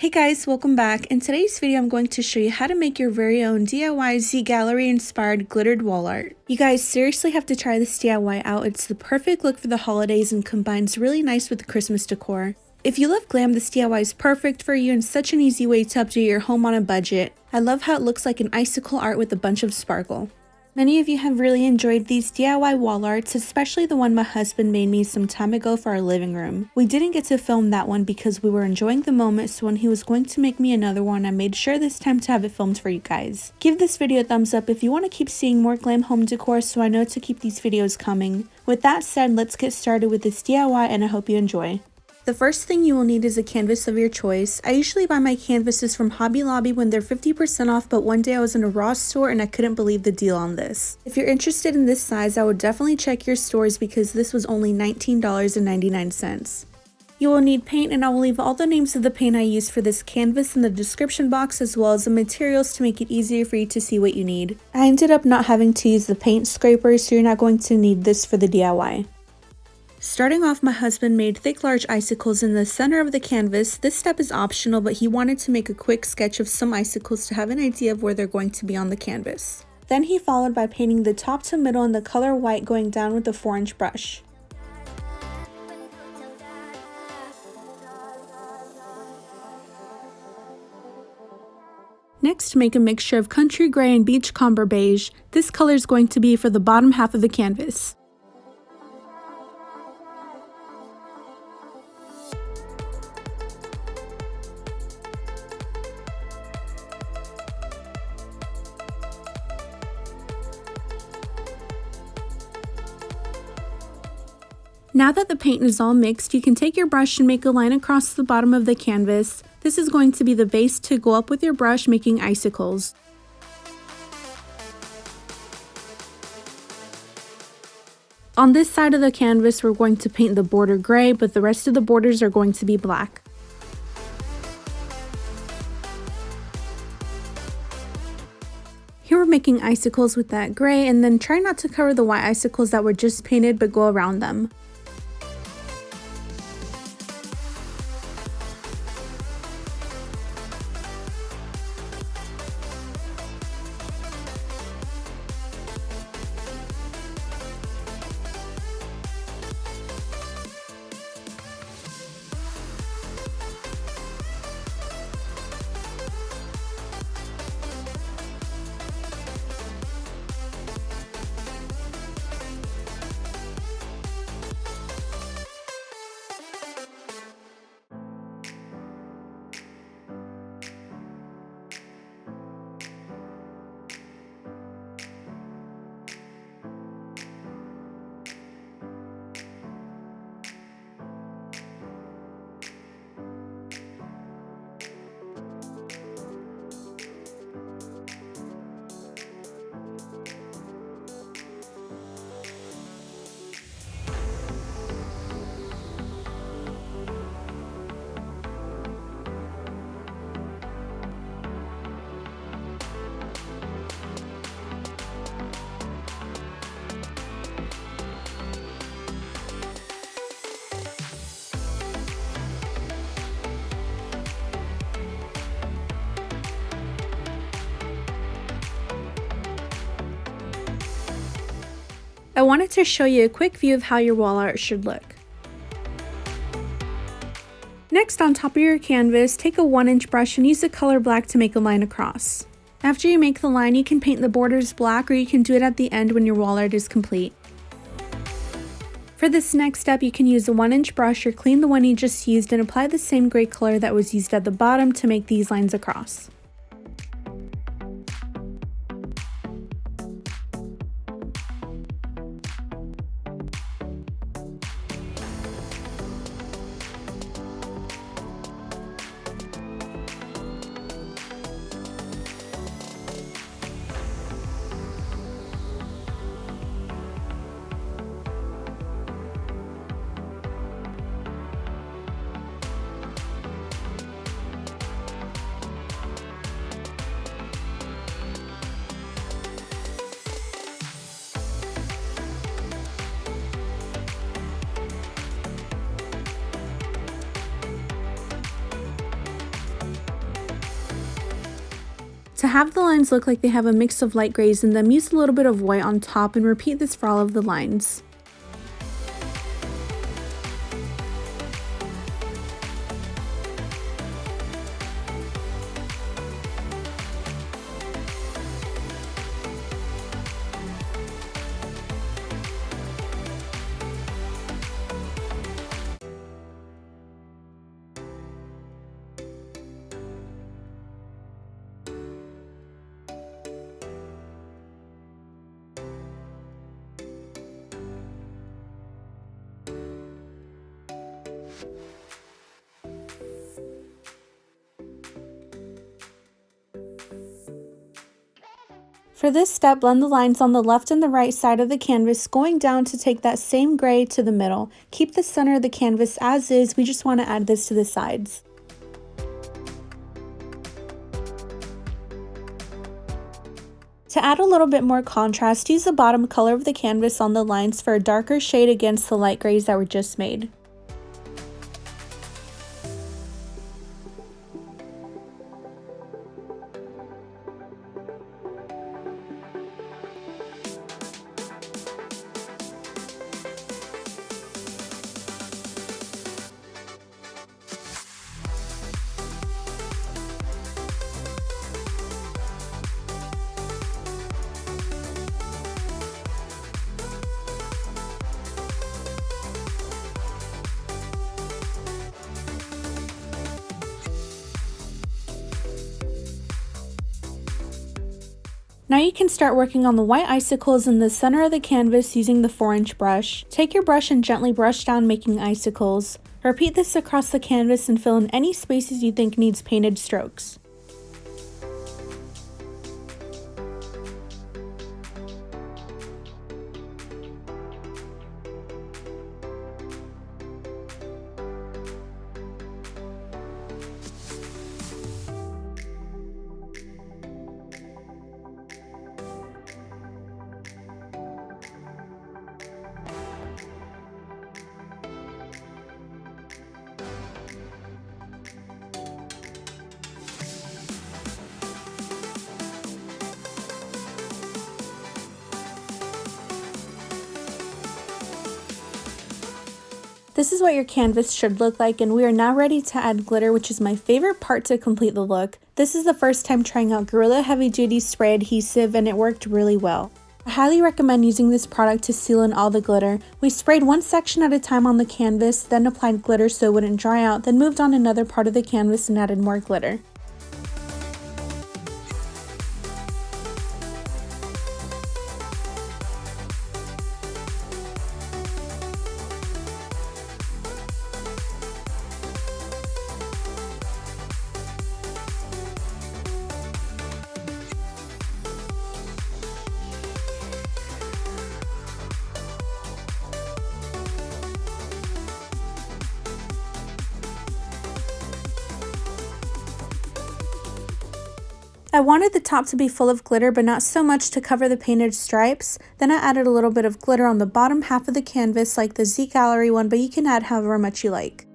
Hey guys, welcome back. In today's video, I'm going to show you how to make your very own DIY ZGallerie inspired glittered wall art. You guys seriously have to try this DIY out. It's the perfect look for the holidays and combines really nice with the Christmas decor. If you love glam, this DIY is perfect for you and such an easy way to update your home on a budget. I love how it looks like an icicle art with a bunch of sparkle. Many of you have really enjoyed these DIY wall arts, especially the one my husband made me some time ago for our living room. We didn't get to film that one because we were enjoying the moment, so when he was going to make me another one, I made sure this time to have it filmed for you guys. Give this video a thumbs up if you want to keep seeing more glam home decor so I know to keep these videos coming. With that said, let's get started with this DIY and I hope you enjoy. The first thing you will need is a canvas of your choice. I usually buy my canvases from Hobby Lobby when they're 50% off, but one day I was in a Ross store and I couldn't believe the deal on this. If you're interested in this size, I would definitely check your stores because this was only $19.99. You will need paint, and I will leave all the names of the paint I used for this canvas in the description box as well as the materials to make it easier for you to see what you need. I ended up not having to use the paint scraper, so you're not going to need this for the DIY. Starting off, my husband made thick large icicles in the center of the canvas. This step is optional, but he wanted to make a quick sketch of some icicles to have an idea of where they're going to be on the canvas. Then he followed by painting the top to middle in the color white, going down with a 4-inch brush. Next, make a mixture of country gray and beachcomber beige. This color is going to be for the bottom half of the canvas. Now that the paint is all mixed, you can take your brush and make a line across the bottom of the canvas. This is going to be the base to go up with your brush, making icicles. On this side of the canvas, we're going to paint the border gray, but the rest of the borders are going to be black. Here we're making icicles with that gray, and then try not to cover the white icicles that were just painted, but go around them. I wanted to show you a quick view of how your wall art should look. Next, on top of your canvas, take a 1-inch brush and use the color black to make a line across. After you make the line, you can paint the borders black, or you can do it at the end when your wall art is complete. For this next step, you can use a 1-inch brush or clean the one you just used and apply the same gray color that was used at the bottom to make these lines across. To have the lines look like they have a mix of light grays in them, use a little bit of white on top and repeat this for all of the lines. For this step, blend the lines on the left and the right side of the canvas, going down to take that same gray to the middle. Keep the center of the canvas as is, we just want to add this to the sides. To add a little bit more contrast, use the bottom color of the canvas on the lines for a darker shade against the light grays that were just made. Now you can start working on the white icicles in the center of the canvas using the 4-inch brush. Take your brush and gently brush down making icicles. Repeat this across the canvas and fill in any spaces you think needs painted strokes. This is what your canvas should look like, and we are now ready to add glitter, which is my favorite part to complete the look. This is the first time trying out Gorilla Heavy Duty Spray Adhesive, and it worked really well. I highly recommend using this product to seal in all the glitter. We sprayed one section at a time on the canvas, then applied glitter so it wouldn't dry out, then moved on another part of the canvas and added more glitter. I wanted the top to be full of glitter, but not so much to cover the painted stripes. Then I added a little bit of glitter on the bottom half of the canvas like the ZGallerie one, but you can add however much you like.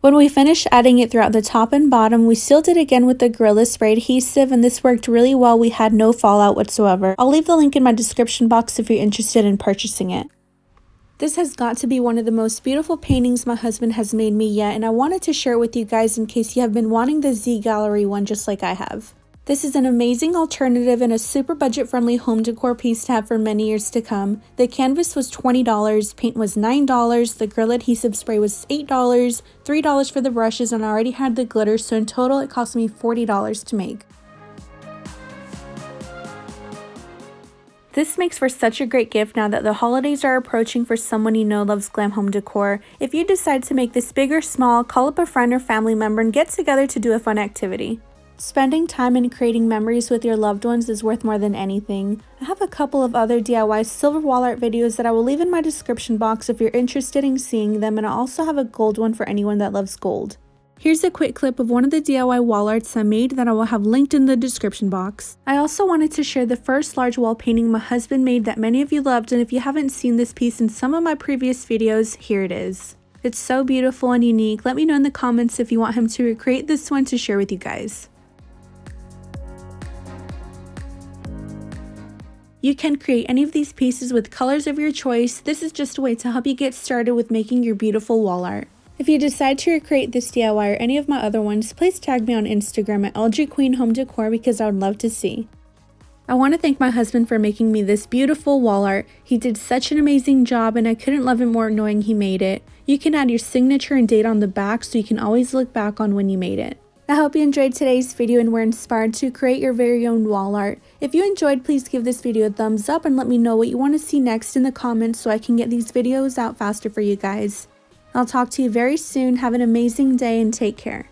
When we finished adding it throughout the top and bottom, we sealed it again with the Gorilla Spray Adhesive, and this worked really well. We had no fallout whatsoever. I'll leave the link in my description box if you're interested in purchasing it. This has got to be one of the most beautiful paintings my husband has made me yet, and I wanted to share it with you guys in case you have been wanting the ZGallerie one just like I have. This is an amazing alternative and a super budget-friendly home decor piece to have for many years to come. The canvas was $20, paint was $9, the Gorilla adhesive spray was $8, $3 for the brushes, and I already had the glitter, so in total it cost me $40 to make. This makes for such a great gift now that the holidays are approaching for someone you know loves glam home decor. If you decide to make this big or small, call up a friend or family member and get together to do a fun activity. Spending time and creating memories with your loved ones is worth more than anything. I have a couple of other DIY silver wall art videos that I will leave in my description box if you're interested in seeing them, and I also have a gold one for anyone that loves gold. Here's a quick clip of one of the DIY wall arts I made that I will have linked in the description box. I also wanted to share the first large wall painting my husband made that many of you loved, and if you haven't seen this piece in some of my previous videos, here it is. It's so beautiful and unique. Let me know in the comments if you want him to recreate this one to share with you guys. You can create any of these pieces with colors of your choice. This is just a way to help you get started with making your beautiful wall art. If you decide to recreate this DIY or any of my other ones, please tag me on Instagram at LGQUEEN Home Decor because I would love to see. I want to thank my husband for making me this beautiful wall art. He did such an amazing job and I couldn't love him more knowing he made it. You can add your signature and date on the back so you can always look back on when you made it. I hope you enjoyed today's video and were inspired to create your very own wall art. If you enjoyed, please give this video a thumbs up and let me know what you want to see next in the comments so I can get these videos out faster for you guys. I'll talk to you very soon. Have an amazing day and take care.